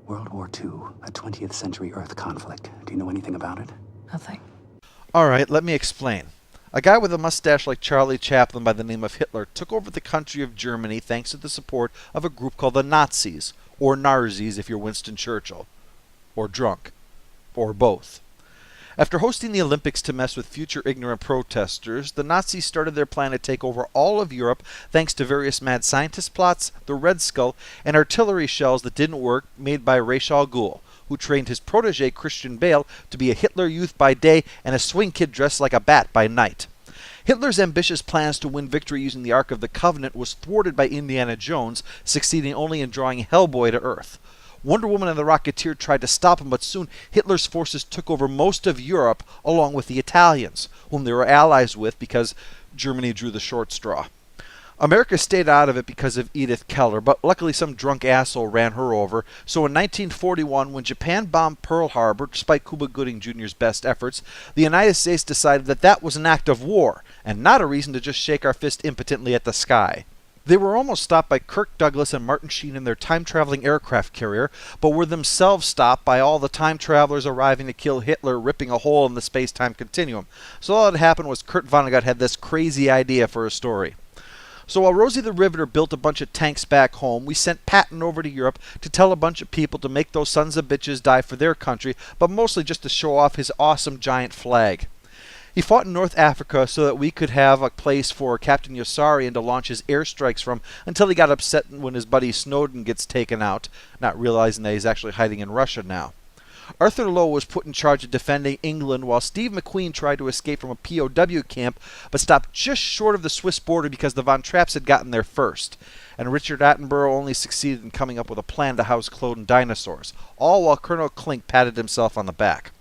World War II, a 20th century Earth conflict. Do you know anything about it? Nothing. All right, let me explain. A guy with a mustache like Charlie Chaplin by the name of Hitler took over the country of Germany thanks to the support of a group called the Nazis, or Nazis if you're Winston Churchill, or drunk, or both. After hosting the Olympics to mess with future ignorant protesters, the Nazis started their plan to take over all of Europe thanks to various mad scientist plots, the Red Skull, and artillery shells that didn't work made by Ra's al Ghul, who trained his protege Christian Bale to be a Hitler Youth by day and a swing kid dressed like a bat by night. Hitler's ambitious plans to win victory using the Ark of the Covenant was thwarted by Indiana Jones, succeeding only in drawing Hellboy to Earth. Wonder Woman and the Rocketeer tried to stop him, but soon Hitler's forces took over most of Europe along with the Italians, whom they were allies with because Germany drew the short straw. America stayed out of it because of Edith Keller, but luckily some drunk asshole ran her over. So in 1941, when Japan bombed Pearl Harbor, despite Cuba Gooding Jr.'s best efforts, the United States decided that that was an act of war, and not a reason to just shake our fist impotently at the sky. They were almost stopped by Kirk Douglas and Martin Sheen in their time-traveling aircraft carrier, but were themselves stopped by all the time travelers arriving to kill Hitler, ripping a hole in the space-time continuum. So all that happened was Kurt Vonnegut had this crazy idea for a story. So while Rosie the Riveter built a bunch of tanks back home, we sent Patton over to Europe to tell a bunch of people to make those sons of bitches die for their country, but mostly just to show off his awesome giant flag. He fought in North Africa so that we could have a place for Captain Yossarian to launch his airstrikes from until he got upset when his buddy Snowden gets taken out, not realizing that he's actually hiding in Russia now. Arthur Lowe was put in charge of defending England while Steve McQueen tried to escape from a POW camp but stopped just short of the Swiss border because the Von Trapps had gotten there first. And Richard Attenborough only succeeded in coming up with a plan to house cloned dinosaurs, all while Colonel Klink patted himself on the back.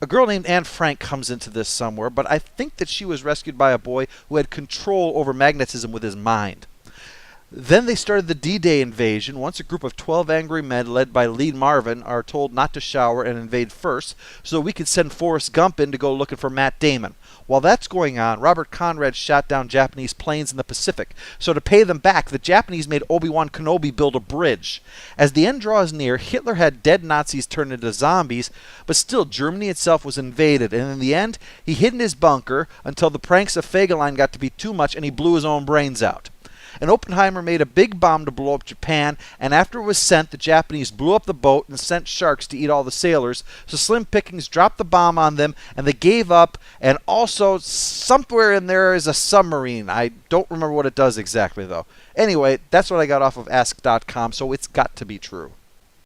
A girl named Anne Frank comes into this somewhere, but I think that she was rescued by a boy who had control over magnetism with his mind. Then they started the D-Day invasion, once a group of 12 angry men led by Lee Marvin are told not to shower and invade first, so we could send Forrest Gump in to go looking for Matt Damon. While that's going on, Robert Conrad shot down Japanese planes in the Pacific, so to pay them back, the Japanese made Obi-Wan Kenobi build a bridge. As the end draws near, Hitler had dead Nazis turned into zombies, but still Germany itself was invaded, and in the end, he hid in his bunker until the pranks of Fegelein got to be too much and he blew his own brains out. And Oppenheimer made a big bomb to blow up Japan, and after it was sent, the Japanese blew up the boat and sent sharks to eat all the sailors, so Slim Pickens dropped the bomb on them, and they gave up, and also somewhere in there is a submarine. I don't remember what it does exactly, though. Anyway, that's what I got off of Ask.com, so it's got to be true.